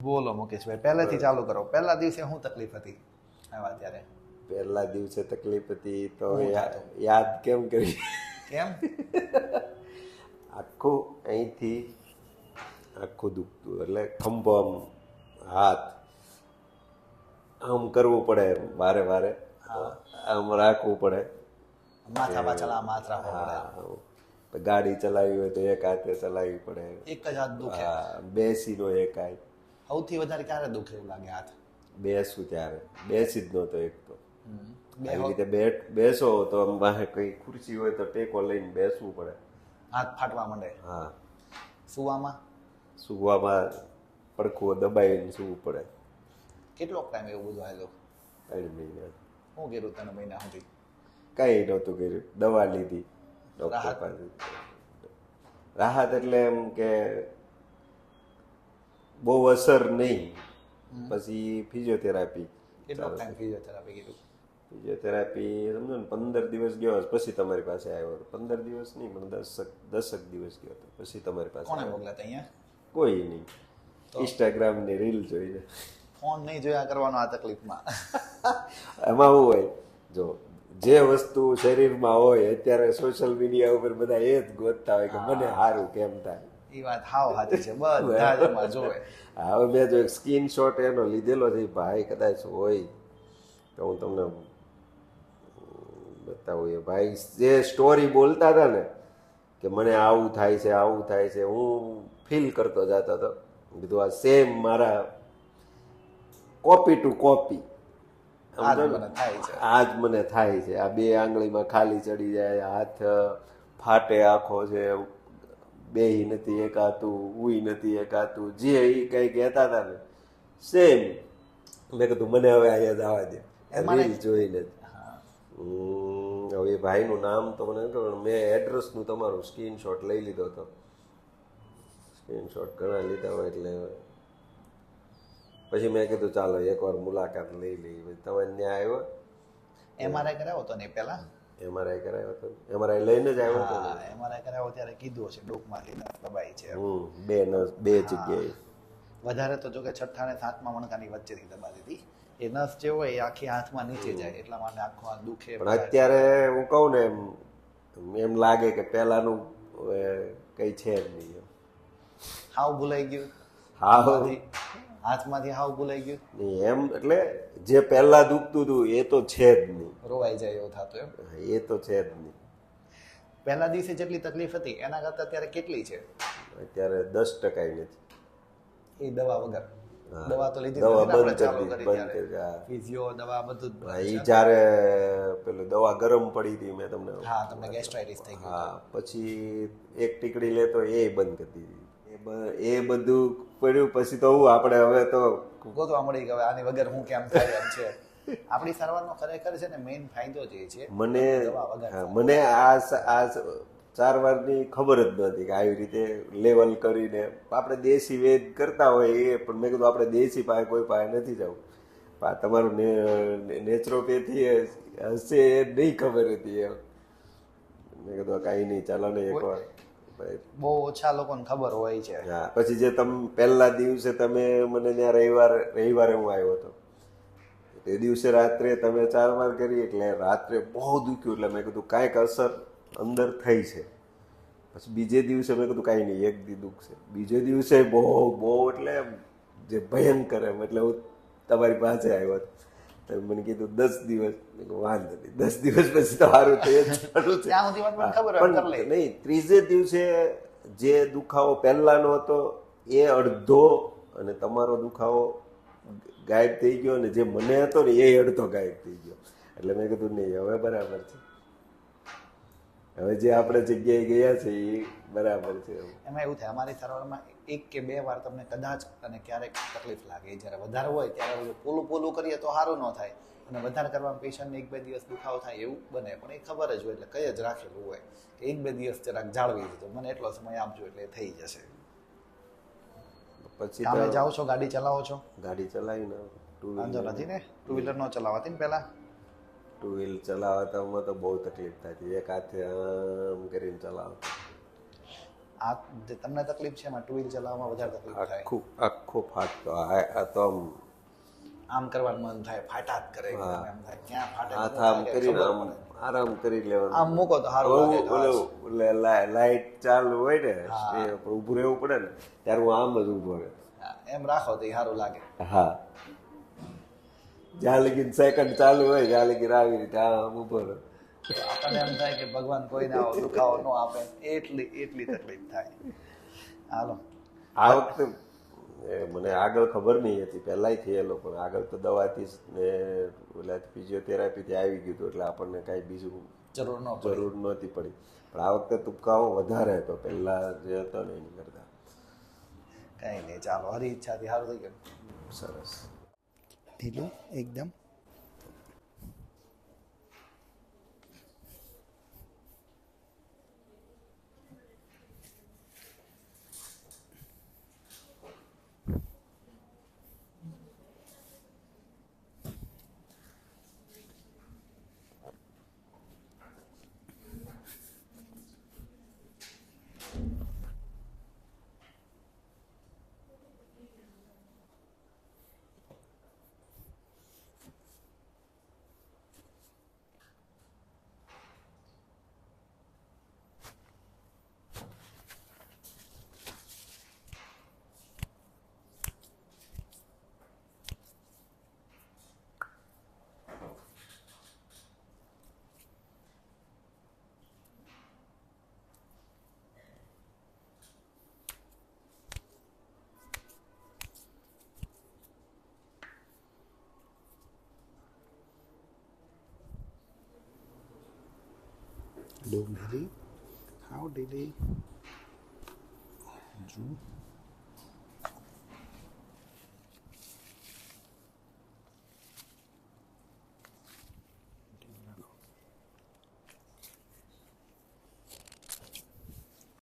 બોલો મુકેશભાઈ, પહેલેથી ચાલુ કરો. પહેલા દિવસે શું તકલીફ હતી આવ્યા ત્યારે? પહેલા દિવસે તકલીફ હતી તો શું થતું? યાદ કેમ કરી? કેમ? આખું અહીંથી આખું દુખતું, એટલે ખંભો આમ હાથ આમ કરવું પડે, વારે વારે આમ રાખવું પડે. માથા પાછળ આમ હાથ રાખવો પડે. હા, ગાડી ચલાવી હોય તો એક હાથે ચલાવવી પડે. એક જ હાથ દુખે. હા, બેસીનો એક હાથ. સૌથી વધારે ક્યારે દુખે એવું લાગે હાથ? બેસું ત્યારે બેસી જ નહોતો એક તો. બે આવી રીતે બેસો તો આમ વાહે કઈ ખુરશી હોય તો ટેકો લઈને બેસવું પડે. હાથ ફાટવા માંડે. હા, સુવામાં સુવામાં પડખું દબાઈને સૂવું પડે. કેટલો ટાઈમ એવું બધું આવેલું? 3 મહિના. શું કર્યું 3 મહિના સુધી? કઈ નહોતું કર્યું, દવા લીધી ડોક્ટર પાસે. રાહત એટલે એમ કે બહુ અસર નહીં. પછી ફિઝિયોથેરાપી. કેટલો ટાઈમ ફિઝિયોથેરાપી કીધું? ફિઝિયોથેરાપી સમજો ને 15 દિવસ ગયો પછી તમારી પાસે આવ્યો. 15 દિવસ નહીં પણ 10 દિવસ ગયો હતો પછી તમારી પાસે. કોને મોકલ્યા અહીંયા? કોઈ નહીં, ઇન્સ્ટાગ્રામની રીલ જોઈને. ફોન નહીં જોયા કરવાનો આ તકલીફમાં. એમાં શું હોય, જો જે વસ્તુ શરીરમાં હોય અત્યારે સોશિયલ મીડિયા ઉપર બધા એ જ ગોતતા હોય કે મને સારું કેમ થાય. એ વાત હાવ સાચી છે, બધા જ એમાં જોવે. હવે મેં જો એક સ્ક્રીનશોટ એનો લીધેલો છે, ભાઈ કદાચ હોય તો હું તમને બતાવું. એ ભાઈ જે સ્ટોરી બોલતા હતા ને કે મને આવું થાય છે આવું થાય છે, હું ફીલ કરતો જતો હતો. કીધું આ સેમ મારા કોપી ટુ કોપી આ જ મને થાય છે. આ 2 આંગળીમાં ખાલી ચડી જાય, હાથ ફાટે આખો છે, બેહી નથી એકાતું, ઉઈ નથી એકાતું, જે એ કઈ કહેતા હતા ને સેમ. મેં કીધું મને હવે અહીંયા જવા દે, રીલ જોઈને જ. હવે એ ભાઈનું નામ તો મને નથી ખબર, મેં એડ્રેસનું તમારું સ્ક્રીનશોટ લઈ લીધો હતો. સ્ક્રીનશોટ ઘણા લીધા હોય એટલે પછી મેં કીધું ચાલો એકવાર મુલાકાત લઈ લઈએ. તમે ત્યાં આવ્યો? એમઆરઆઈ કરાવો તો ને પહેલા? એમઆરઆઈ કરાવ્યો હતો, એમઆરઆઈ લઈને જ આવ્યો હતો. એમઆરઆઈ કરાવો ત્યારે કીધું હશે ડોકમાંથી નસ દબાઈ છે. બે જગ્યાએ. વધારે તો જો કે 6ઠ્ઠા અને 7મા મણકાની વચ્ચેથી દબાતી હતી. એ નસ જે હોય એ આખી હાથમાં નીચે જાય, એટલા માટે આખો હાથ દુખે. પણ અત્યારે હું કહું ને એમ લાગે કે પહેલાનું કઈ છે જ નહીં. હાવ ભૂલાઈ ગયું. હાથમાંથી હાવ ભૂલાઈ ગયું નહીં એમ, એટલે જે પહેલા દુખતું હતું એ તો છે જ નહીં. રોવાઈ જાય એવું થતું એમ? એ તો છે જ નહીં. પહેલા દિવસે જેટલી તકલીફ હતી એના કરતા અત્યારે કેટલી છે? અત્યારે 10% નથી. એ દવા વગર? દવા તો લીધી દવા નથી, બંધ ચાલુ કરી કરી દીધી. ફિઝિયો દવા બધું જ. એ જ્યારે પેલું દવા ગરમ પડી હતી મેં તમને. હા, તમને ગેસ્ટ્રાઇટિસ થઈ ગયું. હા, પછી એક ટીકડી લેતો એ બંધ કરી દીધી. એ બધું પડ્યું પછી તો હું આપણે હવે તો ગોતવા મળી ગયો આની વગર હું કેમ થાય એમ છે. આપણી સારવારનો ખરેખર છે ને મેઇન ફાયદો જે છે મને આ સારવારની ખબર જ નહોતી કે આવી રીતે લેવલ કરીને આપણે દેશી વેદ કરતા હોય એ. પણ મેં કીધું આપણે દેશી પાસે કોઈ પાસે નથી જવું. તમારું નેચરોપેથી હશે એ નહીં ખબર હતી એમ. મેં કીધું કાંઈ નહીં, ચાલો ને એકવાર. બહુ ઓછા લોકોને ખબર હોય છે. હા, પછી જે તમે પહેલા દિવસે તમે મને ત્યાં રવિવારે હું આવ્યો હતો તે દિવસે રાત્રે તમે 4 વાર કરી એટલે રાત્રે બહુ દુખ્યું. એટલે મેં કીધું કાંઈક અસર અંદર થઈ છે. પછી બીજે દિવસે મેં કીધું કાંઈ નહીં, એક દી દુખશે. બીજે દિવસે બહુ એટલે જે ભયંકર એમ. એટલે હું તમારી પાસે આવ્યો હતો. તમે મને કીધું 10 દિવસ. વાંધો નહીં, 10 દિવસ પછી તો સારું થઈ જ પણ નહીં. 3જે દિવસે જે દુખાવો પહેલાનો હતો એ અડધો અને તમારો દુખાવો ગાયબ થઈ ગયો, અને જે મને હતો ને એ અડધો ગાયબ થઈ ગયો. એટલે મેં કીધું નહીં, હવે બરાબર છે. હવે જે આપણે જગ્યાએ ગયા છે એ બરાબર છે. એમાં એવું થાય અમારી સારવારમાં 1 કે 2 વાર તમને કદાચ અને ક્યારેક તકલીફ લાગે. જ્યારે વધારે હોય ત્યારે પોલું કરીએ તો સારું ન થાય, અને વધારે કરવામાં પેશન્ટને 1-2 દિવસ દુખાવો થાય એવું બને. પણ એ ખબર જ હોય એટલે કઈ જ રાખેલું હોય કે 1-2 દિવસ જરાક જાળવી દીધો, મને એટલો સમય આપજો એટલે થઈ જશે. પછી તમે જાઓ છો, ગાડી ચલાવો છો? ગાડી ચલાવીને વાંધો નથી ને? 2 વ્હીલર ન ચલાવાતી ને પહેલા? 2 વ્હીલ ચલાવવામાં તો બહુ તકલીફ થતી. એક હાથે આમ કરીને ચલાવતા. આ જે તમને તકલીફ છે એમાં ટુ વ્હીલ ચલાવવામાં વધારે તકલીફ થાય. આખો ફાટતો આ તો આમ કરવાનું મન થાય, ફાટાત કરે એકદમ એમ થાય ક્યાં ફાટે હાથ ખબર આમ કરીને આમ પડે. આરામ કરી લેવાનું. આમ મૂકો તો સારું લાગે ઘાસ. લાઈટ ચાલુ હોય ને એ ઊભું રહેવું પડે ને ત્યારે હું આમ જ ઊભો રહે. હા, એમ રાખો તો સારું લાગે. હા, જ્યાં લગી સેકન્ડ ચાલુ હોય ત્યાં લગી આવી રીતે આમ ઊભો રહે. આપણને એમ થાય કે ભગવાન કોઈને આવો દુખાવો ન આપે, એટલી તકલીફ થાય. હાલો, આ વખતે મને આગળ ખબર નહીં હતી, પહેલાંય થયેલો, પણ આગળ તો દવાથી ને ઓલા ફિઝિયોથેરાપીથી આવી ગયું હતું એટલે આપણને કાંઈ બીજું જરૂર ન જરૂર નહોતી પડી. પણ આ વખતે તુપકાઓ વધારે હતો પહેલાં જે હતો ને એની કરતાં. કઈ નહીં, ચાલો, હરી ઈચ્છાથી સારું થઈ ગયું. સરસ. ઢીલું એકદમ. Don't delay. How delay? June.